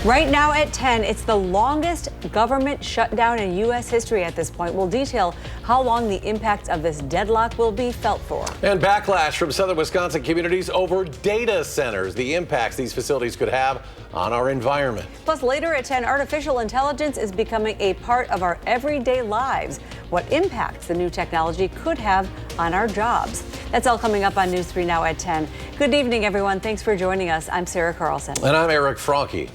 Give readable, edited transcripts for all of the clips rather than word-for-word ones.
Right now at 10, it's the longest government shutdown in U.S. history at this point. We'll detail how long the impacts of this deadlock will be felt for. And backlash from southern Wisconsin communities over data centers, the impacts these facilities could have on our environment. Plus, later at 10, artificial intelligence is becoming a part of our everyday lives. What impacts the new technology could have on our jobs. That's all coming up on News 3 Now at 10. Good evening, everyone. Thanks for joining us. I'm Sarah Carlson. And I'm Eric Franke.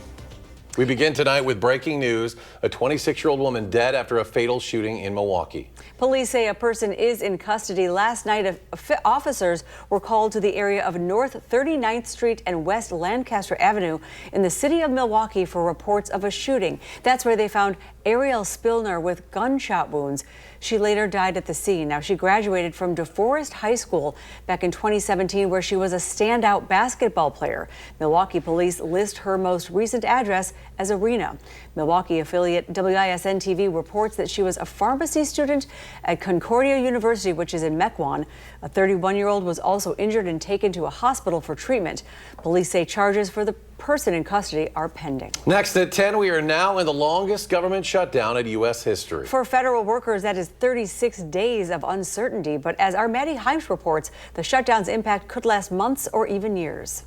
We begin tonight with breaking news. A 26-year-old woman dead after a fatal shooting in Milwaukee. Police say a person is in custody. Last night, officers were called to the area of North 39th Street and West Lancaster Avenue in the city of Milwaukee for reports of a shooting. That's where they found Ariel Spillner with gunshot wounds. She later died at the scene. Now, she graduated from DeForest High School back in 2017, where she was a standout basketball player. Milwaukee police list her most recent address as Arena. Milwaukee affiliate WISN-TV reports that she was a pharmacy student at Concordia University, which is in Mequon. A 31-year-old was also injured and taken to a hospital for treatment. Police say charges for the person in custody are pending. Next at 10, we are now in the longest government shutdown in U.S. history. For federal workers, that is 36 days of uncertainty. But as our Maddie Himes reports, the shutdown's impact could last months or even years.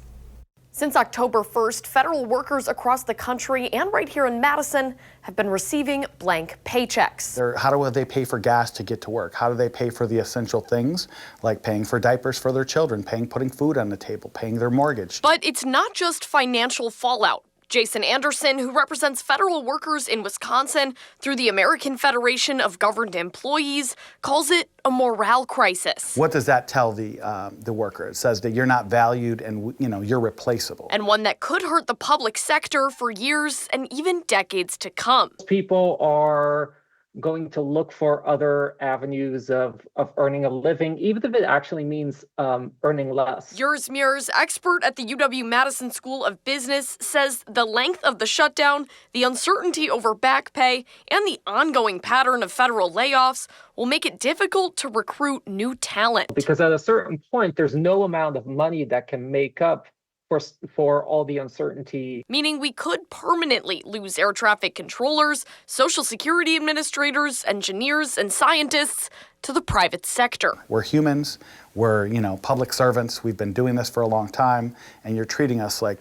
Since October 1st, federal workers across the country and right here in Madison have been receiving blank paychecks. How do they pay for gas to get to work? How do they pay for the essential things like paying for diapers for their children, putting food on the table, paying their mortgage? But it's not just financial fallout. Jason Anderson, who represents federal workers in Wisconsin through the American Federation of Governed Employees, calls it a morale crisis. What does that tell the worker? It says that you're not valued and you're replaceable. And one that could hurt the public sector for years and even decades to come. People are going to look for other avenues of earning a living, even if it actually means earning less. Urs Mears, expert at the UW-Madison School of Business, says the length of the shutdown, the uncertainty over back pay, and the ongoing pattern of federal layoffs will make it difficult to recruit new talent. Because at a certain point, there's no amount of money that can make up for all the uncertainty. Meaning we could permanently lose air traffic controllers, Social Security administrators, engineers, and scientists to the private sector. We're humans, we're public servants, we've been doing this for a long time, and you're treating us like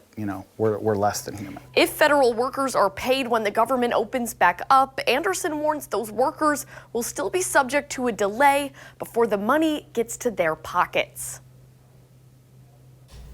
we're less than human. If federal workers are paid when the government opens back up, Anderson warns those workers will still be subject to a delay before the money gets to their pockets.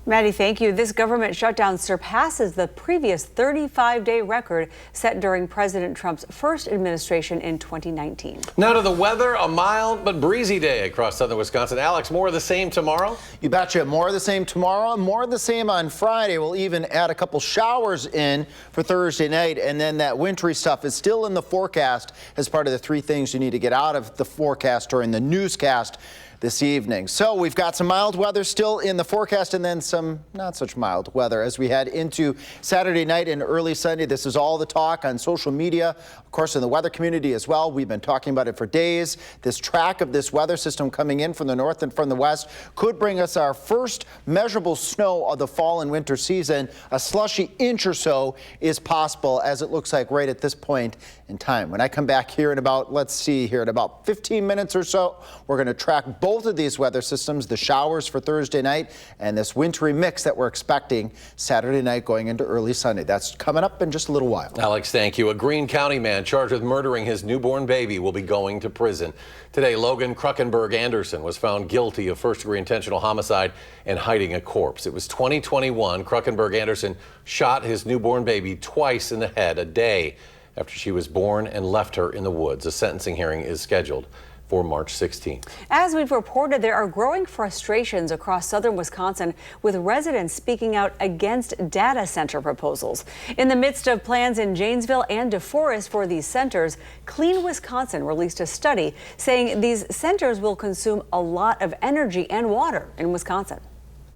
Maddie, thank you. This government shutdown surpasses the previous 35-day record set during President Trump's first administration in 2019. Now to the weather, a mild but breezy day across southern Wisconsin. Alex, more of the same tomorrow? You betcha. More of the same tomorrow, more of the same on Friday. We'll even add a couple showers in for Thursday night, and then that wintry stuff is still in the forecast as part of the three things you need to get out of the forecast during the newscast this evening. So we've got some mild weather still in the forecast, and then some not such mild weather as we head into Saturday night and early Sunday. This is all the talk on social media, of course, in the weather community as well. We've been talking about it for days. This track of this weather system coming in from the north and from the west could bring us our first measurable snow of the fall and winter season. A slushy inch or so is possible, as it looks like right at this point in time. When I come back here in about, in about 15 minutes or so, we're going to track both of these weather systems, the showers for Thursday night and this wintry mix that we're expecting Saturday night going into early Sunday. That's coming up in just a little while. Alex, thank you. A Greene County man charged with murdering his newborn baby will be going to prison. Today, Logan Kruckenberg Anderson was found guilty of first-degree intentional homicide and hiding a corpse. It was 2021. Kruckenberg Anderson shot his newborn baby twice in the head a day after she was born and left her in the woods. A sentencing hearing is scheduled for March 16. As we've reported, there are growing frustrations across southern Wisconsin with residents speaking out against data center proposals. In the midst of plans in Janesville and DeForest for these centers, Clean Wisconsin released a study saying these centers will consume a lot of energy and water in Wisconsin.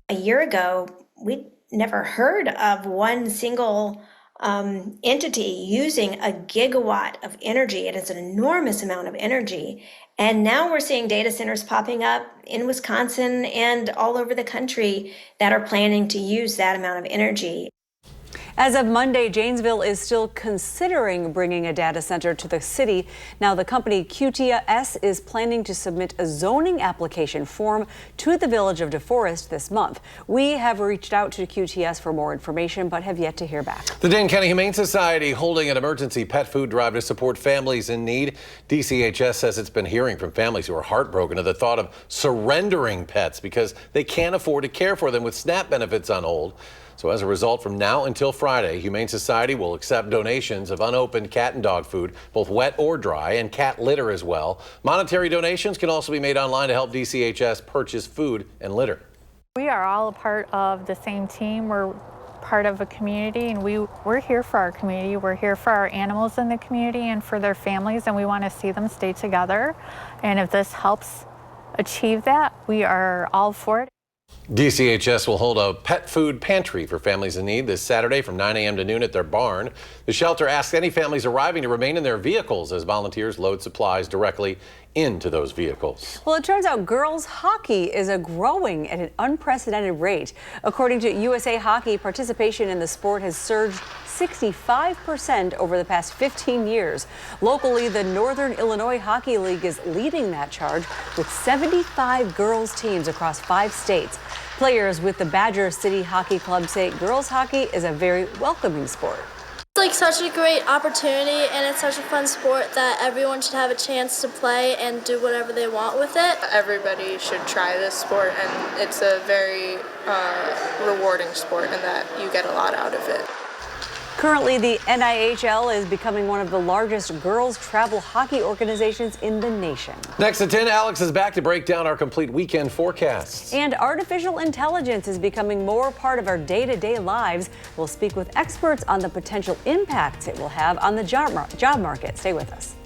A year ago, we never heard of one single entity using a gigawatt of energy. It is an enormous amount of energy. And now we're seeing data centers popping up in Wisconsin and all over the country that are planning to use that amount of energy. As of Monday, Janesville is still considering bringing a data center to the city. Now, the company QTS is planning to submit a zoning application form to the village of DeForest this month. We have reached out to QTS for more information, but have yet to hear back. The Dane County Humane Society holding an emergency pet food drive to support families in need. DCHS says it's been hearing from families who are heartbroken at the thought of surrendering pets because they can't afford to care for them with SNAP benefits on hold. So as a result, from now until Friday, Humane Society will accept donations of unopened cat and dog food, both wet or dry, and cat litter as well. Monetary donations can also be made online to help DCHS purchase food and litter. We are all a part of the same team. We're part of a community, and we're here for our community. We're here for our animals in the community and for their families, and we want to see them stay together. And if this helps achieve that, we are all for it. DCHS will hold a pet food pantry for families in need this Saturday from 9 a.m. to noon at their barn. The shelter asks any families arriving to remain in their vehicles as volunteers load supplies directly into those vehicles. Well, it turns out girls hockey is growing at an unprecedented rate. According to USA Hockey, participation in the sport has surged 65% over the past 15 years. Locally, the Northern Illinois Hockey League is leading that charge with 75 girls teams across 5 states. Players with the Badger City Hockey Club say girls hockey is a very welcoming sport. It's like such a great opportunity, and it's such a fun sport that everyone should have a chance to play and do whatever they want with it. Everybody should try this sport, and it's a very rewarding sport in that you get a lot out of it. Currently, the NIHL is becoming one of the largest girls travel hockey organizations in the nation. Next at 10, Alex is back to break down our complete weekend forecasts. And artificial intelligence is becoming more part of our day-to-day lives. We'll speak with experts on the potential impacts it will have on the job market. Stay with us.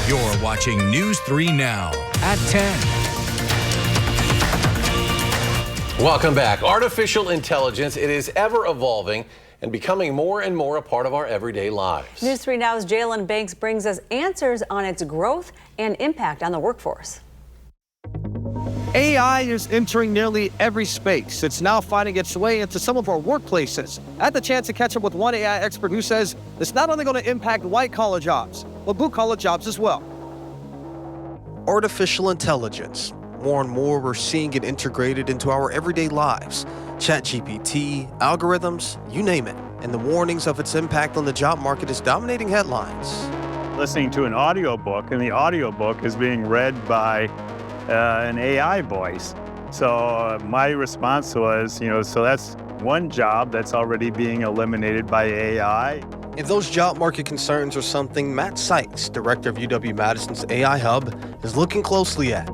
You're watching News 3 Now at 10. Welcome back. Artificial intelligence, it is ever evolving and becoming more and more a part of our everyday lives. News 3 Now's Jalen Banks brings us answers on its growth and impact on the workforce. AI is entering nearly every space. It's now finding its way into some of our workplaces. I had the chance to catch up with one AI expert who says it's not only going to impact white-collar jobs, but blue-collar jobs as well. Artificial intelligence. More and more, we're seeing it integrated into our everyday lives. ChatGPT, algorithms, you name it. And the warnings of its impact on the job market is dominating headlines. Listening to an audiobook, and the audiobook is being read by an AI voice. So my response was, so that's one job that's already being eliminated by AI. And those job market concerns are something Matt Sykes, director of UW-Madison's AI Hub, is looking closely at.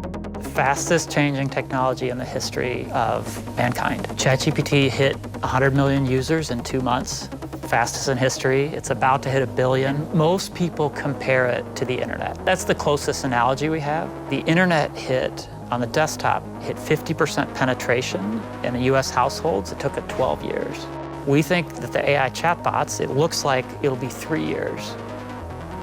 Fastest changing technology in the history of mankind. ChatGPT hit 100 million users in 2 months. Fastest in history. It's about to hit 1 billion. Most people compare it to the internet. That's the closest analogy we have. The internet hit on the desktop, hit 50% penetration in the US households. It took it 12 years. We think that the AI chatbots, it looks like it'll be 3 years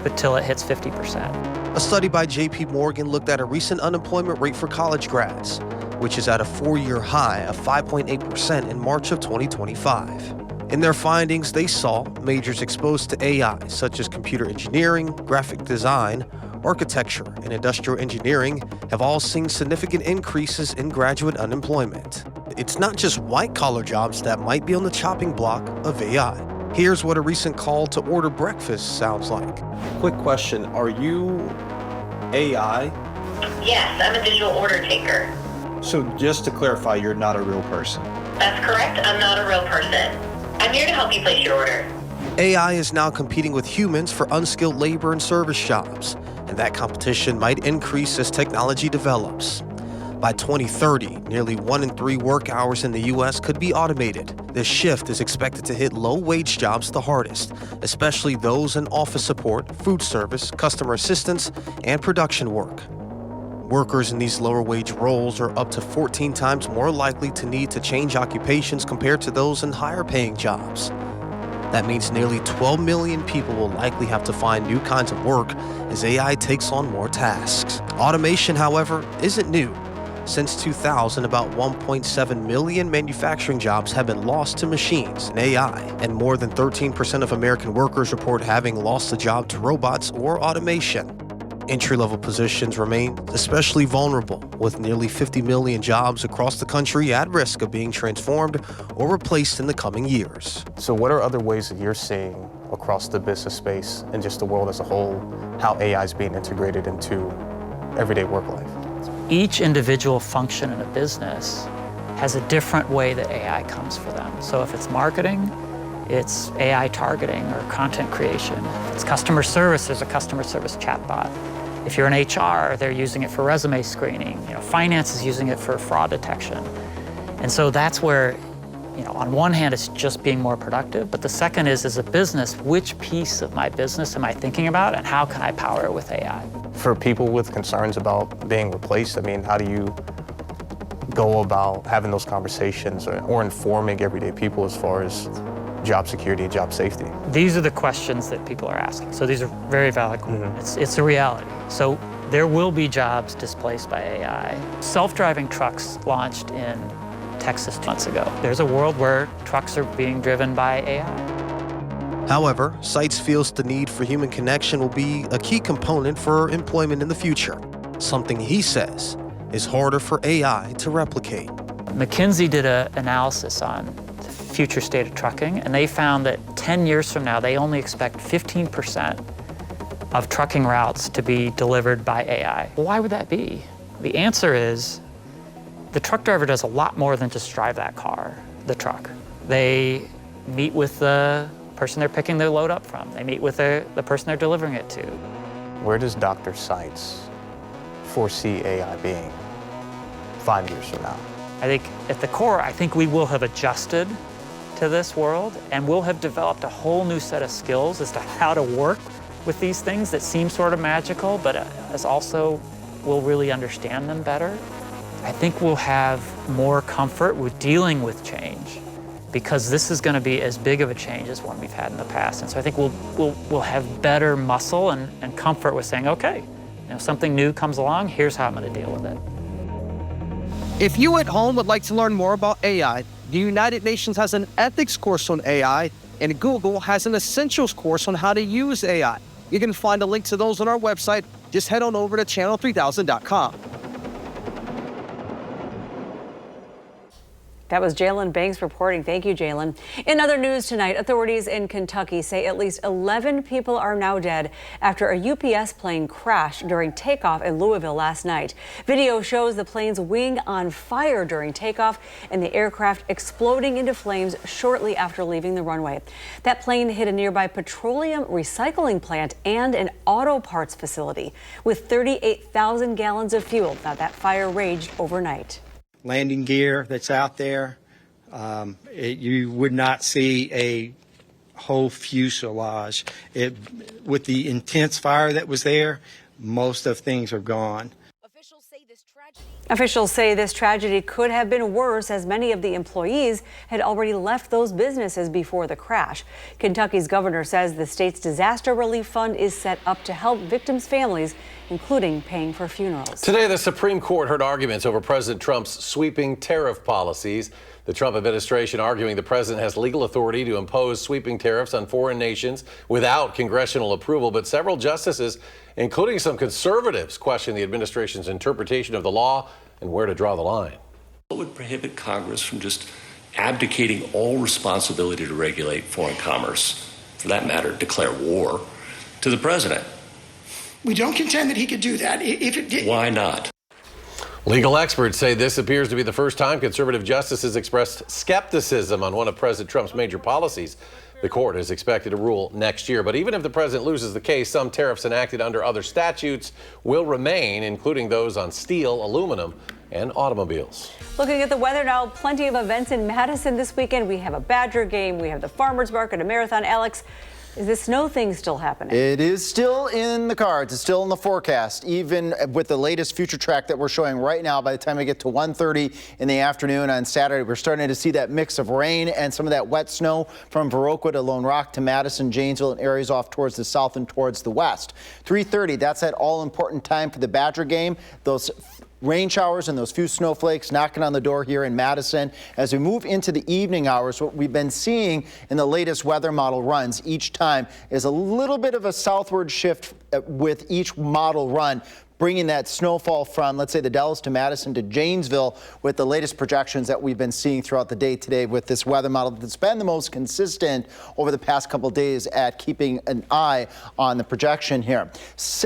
until it hits 50%. A study by JP Morgan looked at a recent unemployment rate for college grads, which is at a 4-year high of 5.8% in March of 2025. In their findings, they saw majors exposed to AI, such as computer engineering, graphic design, architecture, and industrial engineering, have all seen significant increases in graduate unemployment. It's not just white-collar jobs that might be on the chopping block of AI. Here's what a recent call to order breakfast sounds like. Quick question, are you AI? Yes, I'm a digital order taker. So just to clarify, you're not a real person? That's correct, I'm not a real person. I'm here to help you place your order. AI is now competing with humans for unskilled labor and service jobs, and that competition might increase as technology develops. By 2030, nearly 1 in 3 work hours in the U.S. could be automated. This shift is expected to hit low-wage jobs the hardest, especially those in office support, food service, customer assistance, and production work. Workers in these lower-wage roles are up to 14 times more likely to need to change occupations compared to those in higher-paying jobs. That means nearly 12 million people will likely have to find new kinds of work as AI takes on more tasks. Automation, however, isn't new. Since 2000, about 1.7 million manufacturing jobs have been lost to machines and AI, and more than 13% of American workers report having lost a job to robots or automation. Entry-level positions remain especially vulnerable, with nearly 50 million jobs across the country at risk of being transformed or replaced in the coming years. So what are other ways that you're seeing across the business space and just the world as a whole, how AI is being integrated into everyday work life? Each individual function in a business has a different way that AI comes for them. So if it's marketing, it's AI targeting or content creation. If it's customer service, there's a customer service chatbot. If you're in HR, they're using it for resume screening. Finance is using it for fraud detection. And so that's where, on one hand, it's just being more productive, but the second is, as a business, which piece of my business am I thinking about and how can I power it with AI? For people with concerns about being replaced, how do you go about having those conversations or informing everyday people as far as job security and job safety? These are the questions that people are asking. So these are very valid questions. It's a reality. So there will be jobs displaced by AI. Self-driving trucks launched in Texas months ago. There's a world where trucks are being driven by AI. However, Seitz feels the need for human connection will be a key component for employment in the future, something he says is harder for AI to replicate. McKinsey did an analysis on the future state of trucking, and they found that 10 years from now, they only expect 15% of trucking routes to be delivered by AI. Well, why would that be? The answer is the truck driver does a lot more than just drive that car, the truck. They meet with the person they're picking their load up from. They meet with the person they're delivering it to. Where does Dr. Seitz foresee AI being 5 years from now? I think at the core, I think we will have adjusted to this world and we'll have developed a whole new set of skills as to how to work with these things that seem sort of magical, but as also we'll really understand them better. I think we'll have more comfort with dealing with change because this is going to be as big of a change as one we've had in the past. And so I think we'll have better muscle and comfort with saying, okay, something new comes along, here's how I'm going to deal with it. If you at home would like to learn more about AI, the United Nations has an ethics course on AI, and Google has an essentials course on how to use AI. You can find a link to those on our website. Just head on over to channel3000.com. That was Jalen Banks reporting. Thank you, Jalen. In other news tonight, authorities in Kentucky say at least 11 people are now dead after a UPS plane crashed during takeoff in Louisville last night. Video shows the plane's wing on fire during takeoff and the aircraft exploding into flames shortly after leaving the runway. That plane hit a nearby petroleum recycling plant and an auto parts facility with 38,000 gallons of fuel. Now, that fire raged overnight. Landing gear that's out there, you would not see a whole fuselage. With the intense fire that was there, most of things are gone. Officials say this tragedy could have been worse as many of the employees had already left those businesses before the crash. Kentucky's governor says the state's disaster relief fund is set up to help victims' families, including paying for funerals. Today, the Supreme Court heard arguments over President Trump's sweeping tariff policies. The Trump administration arguing the president has legal authority to impose sweeping tariffs on foreign nations without congressional approval, but several justices, including some conservatives, question the administration's interpretation of the law and where to draw the line. What would prohibit Congress from just abdicating all responsibility to regulate foreign commerce, for that matter, declare war, to the president? We don't contend that he could do that. If it did, why not? Legal experts say this appears to be the first time conservative justices expressed skepticism on one of President Trump's major policies. The court is expected to rule next year. But even if the president loses the case, some tariffs enacted under other statutes will remain, including those on steel, aluminum, and automobiles. Looking at the weather now, plenty of events in Madison this weekend. We have a Badger game, we have the Farmers Market, a marathon. Alex, is the snow thing still happening? It is still in the cards. It's still in the forecast, even with the latest future track that we're showing right now. By the time we get to 1:30 in the afternoon on Saturday, we're starting to see that mix of rain and some of that wet snow from Viroqua to Lone Rock to Madison, Janesville, and areas off towards the south and towards the west. 3:30, that's that all-important time for the Badger game. Those rain showers and those few snowflakes knocking on the door here in Madison. As we move into the evening hours, what we've been seeing in the latest weather model runs each time is a little bit of a southward shift with each model run, bringing that snowfall from, let's say, the Dells to Madison to Janesville with the latest projections that we've been seeing throughout the day today with this weather model that's been the most consistent over the past couple of days at keeping an eye on the projection here.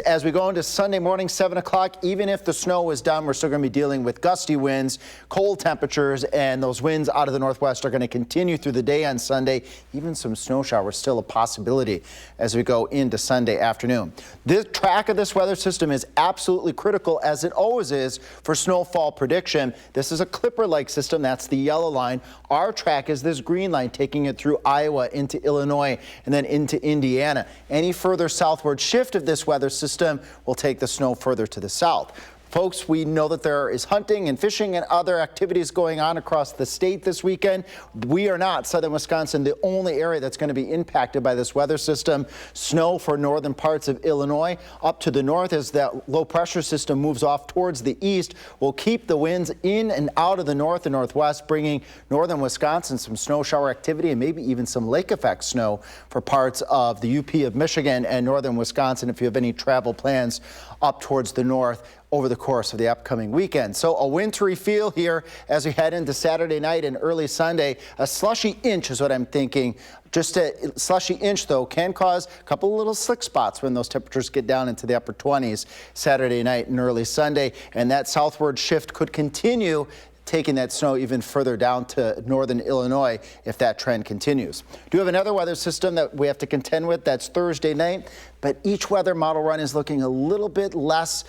As we go into Sunday morning, 7 o'clock, even if the snow is done, we're still going to be dealing with gusty winds, cold temperatures, and those winds out of the northwest are going to continue through the day on Sunday. Even some snow showers still a possibility as we go into Sunday afternoon. This track of this weather system is absolutely critical, as it always is, for snowfall prediction. This is a Clipper-like system. That's the yellow line. Our track is this green line, taking it through Iowa into Illinois and then into Indiana. Any further southward shift of this weather system will take the snow further to the south. Folks, we know that there is hunting and fishing and other activities going on across the state this weekend. We are not, southern Wisconsin, the only area that's going to be impacted by this weather system. Snow for northern parts of Illinois. Up to the north, as that low pressure system moves off towards the east, will keep the winds in and out of the north and northwest, bringing northern Wisconsin some snow shower activity and maybe even some lake effect snow for parts of the UP of Michigan and northern Wisconsin if you have any travel plans up towards the north over the course of the upcoming weekend. So a wintry feel here as we head into Saturday night and early Sunday. A slushy inch is what I'm thinking. Just a slushy inch, though, can cause a couple of little slick spots when those temperatures get down into the upper 20s Saturday night and early Sunday. And that southward shift could continue, taking that snow even further down to northern Illinois if that trend continues. Do have another weather system that we have to contend with. That's Thursday night, but each weather model run is looking a little bit less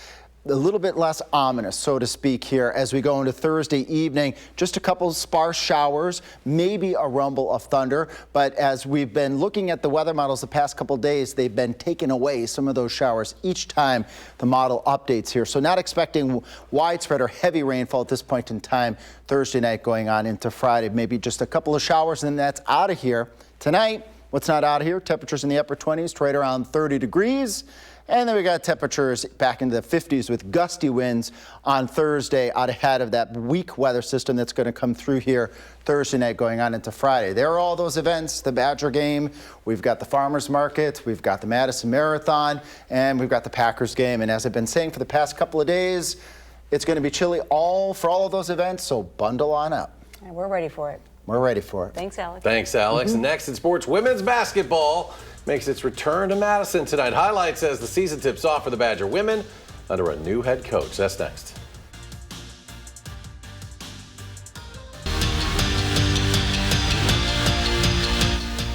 ominous, so to speak, here as we go into Thursday evening. Just a couple sparse showers, maybe a rumble of thunder. But as we've been looking at the weather models the past couple days, they've been taking away some of those showers each time the model updates here. So not expecting widespread or heavy rainfall at this point in time Thursday night going on into Friday. Maybe just a couple of showers and then that's out of here. Tonight, what's not out of here? Temperatures in the upper 20s to right around 30 degrees. And then we got temperatures back into the 50s with gusty winds on Thursday out ahead of that weak weather system that's going to come through here Thursday night going on into Friday. There are all those events, the Badger game, we've got the Farmers Market, we've got the Madison Marathon, and we've got the Packers game. And as I've been saying for the past couple of days, it's going to be chilly for all of those events, so bundle on up. And we're ready for it. We're ready for it. Thanks, Alex. Thanks, Alex. Next in sports, women's basketball makes its return to Madison tonight. Highlights as the season tips off for the Badger women under a new head coach. That's next.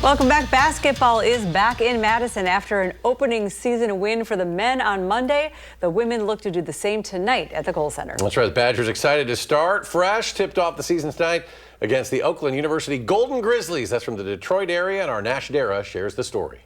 Welcome back. Basketball is back in Madison after an opening season win for the men on Monday. The women look to do the same tonight at the Kohl Center. That's right. The Badgers excited to start fresh. Tipped off the season tonight against the Oakland University Golden Grizzlies. That's from the Detroit area, and our Nash Dara shares the story.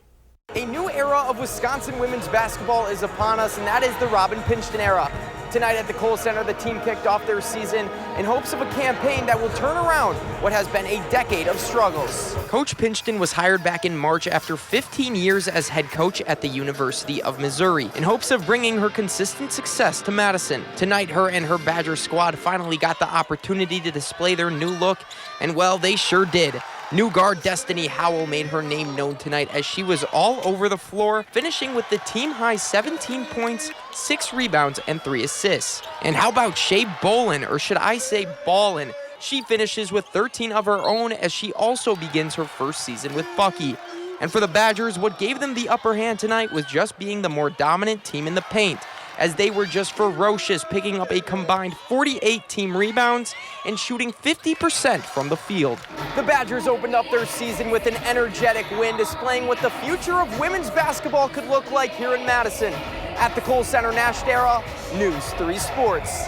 A new era of Wisconsin women's basketball is upon us, and that is the Robin Pingeton era. Tonight at the Kohl Center, the team kicked off their season in hopes of a campaign that will turn around what has been a decade of struggles. Coach Pingeton was hired back in March after 15 years as head coach at the University of Missouri in hopes of bringing her consistent success to Madison. Tonight, her and her Badger squad finally got the opportunity to display their new look, and well, they sure did. New guard Destiny Howell made her name known tonight as she was all over the floor, finishing with the team-high 17 points, 6 rebounds, and 3 assists. And how about Shea Bolin, or should I say Ballin? She finishes with 13 of her own as she also begins her first season with Bucky. And for the Badgers, what gave them the upper hand tonight was just being the more dominant team in the paint, as they were just ferocious, picking up a combined 48 team rebounds and shooting 50% from the field. The Badgers opened up their season with an energetic win, displaying what the future of women's basketball could look like here in Madison. At the Kohl Center, Nash Dara, News 3 Sports.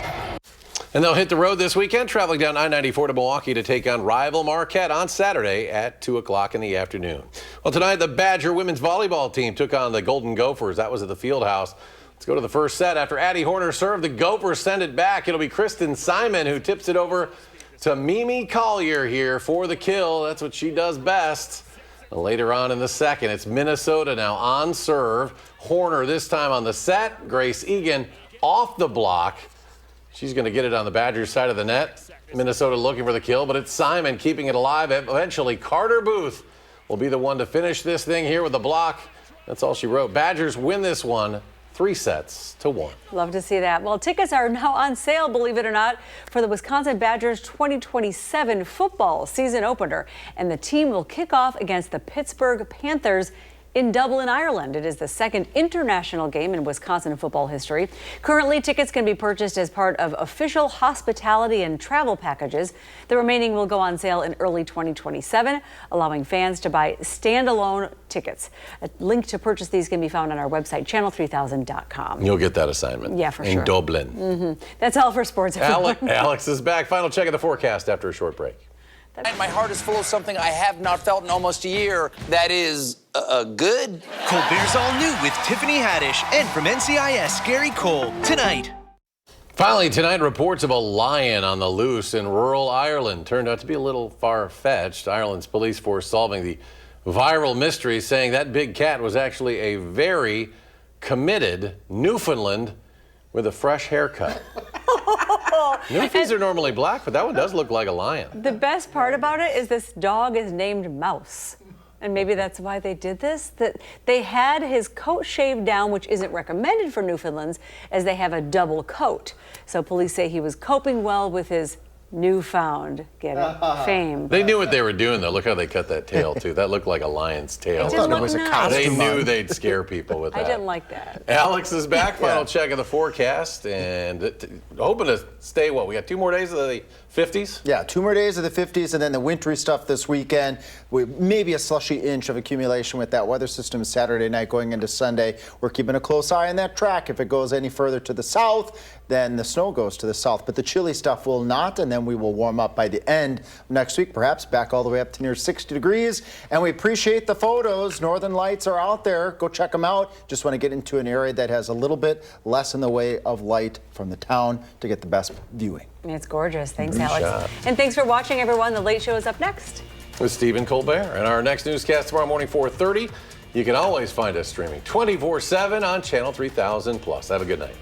And they'll hit the road this weekend, traveling down I-94 to Milwaukee to take on rival Marquette on Saturday at 2 o'clock in the afternoon. Well, tonight, the Badger women's volleyball team took on the Golden Gophers. That was at the Fieldhouse. Let's go to the first set. After Addie Horner served, the Gophers send it back. It'll be Kristen Simon who tips it over to Mimi Collier here for the kill. That's what she does best. Later on in the second, it's Minnesota now on serve. Horner this time on the set. Grace Egan off the block. She's going to get it on the Badgers side of the net. Minnesota looking for the kill, but it's Simon keeping it alive. Eventually, Carter Booth will be the one to finish this thing here with the block. That's all she wrote. Badgers win this one 3-1. Love to see that. Well, tickets are now on sale, believe it or not, for the Wisconsin Badgers 2027 football season opener. And the team will kick off against the Pittsburgh Panthers in Dublin, Ireland. It is the second international game in Wisconsin football history. Currently, tickets can be purchased as part of official hospitality and travel packages. The remaining will go on sale in early 2027, allowing fans to buy standalone tickets. A link to purchase these can be found on our website, channel3000.com. You'll get that assignment. Yeah, for sure. In Dublin. That's all for sports. Alex is back. Final check of the forecast after a short break. My heart is full of something I have not felt in almost a year. That is good. Colbert's all new with Tiffany Haddish and from NCIS, Gary Cole, tonight. Finally, tonight, reports of a lion on the loose in rural Ireland turned out to be a little far-fetched. Ireland's police force solving the viral mystery, saying that big cat was actually a very committed Newfoundland with a fresh haircut. Newfies are normally black, but that one does look like a lion. The best part about it is this dog is named Mouse. And maybe that's why they did this, that they had his coat shaved down, which isn't recommended for Newfoundlands, as they have a double coat. So police say he was coping well with his newfound fame. They knew what they were doing, though. Look how they cut that tail, too. That looked like a lion's tail. It didn't look nice. They knew they'd scare people with that. I didn't like that. Alex is back. Final check of the forecast. And hoping to stay, we got 2 more days of the 50s? Yeah, 2 more days of the 50s and then the wintry stuff this weekend. Maybe a slushy inch of accumulation with that weather system Saturday night going into Sunday. We're keeping a close eye on that track. If it goes any further to the south, then the snow goes to the south. But the chilly stuff will not, and then we will warm up by the end of next week, perhaps back all the way up to near 60 degrees. And we appreciate the photos. Northern Lights are out there. Go check them out. Just want to get into an area that has a little bit less in the way of light from the town to get the best viewing. It's gorgeous. Thanks, Good Alex. shot. And thanks for watching, everyone. The Late Show is up next with Stephen Colbert. And our next newscast tomorrow morning, 4:30. You can always find us streaming 24/7 on Channel 3000+. Have a good night.